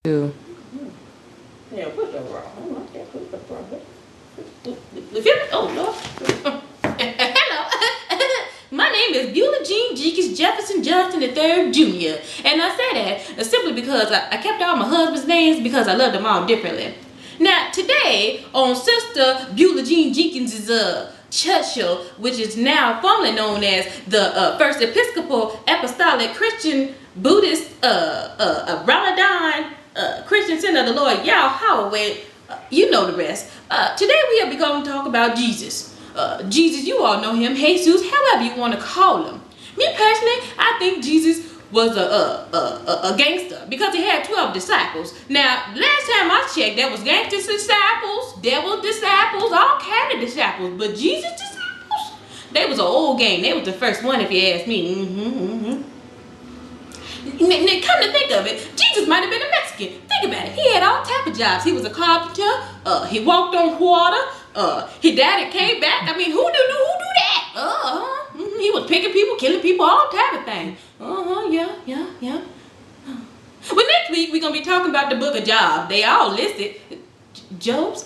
Yeah, what's the wrong? I don't know what's the problem. Oh, Lord. Hello. My name is Beulah Jean Jeekins Jefferson Johnson III Jr. And I say that simply because I kept all my husband's names because I love them all differently. Now, today, on Sister Beulah Jean Jenkins' church show, which is now formerly known as the First Episcopal Apostolic Christian Buddhist Ramadan Christian Center of the Lord, Yao Holloway, you know the rest. Today we are going to talk about Jesus. Jesus, you all know him, Jesus, however you want to call him. Me personally, I think Jesus was a gangster because he had 12 disciples. Now, last time I checked, there was gangster disciples, devil disciples, all kind of disciples, but Jesus disciples, they was an old gang. They was the first one, if you ask me. Now, come to think of it, Jesus might have been a Mexican. Think about it. He had all type of jobs. He was a carpenter. He walked on water. He died and came back. I mean, who do that? He was picking people, killing people, all type of things. Yeah. Well, next week we're gonna be talking about the book of Job. They all listed. Job's.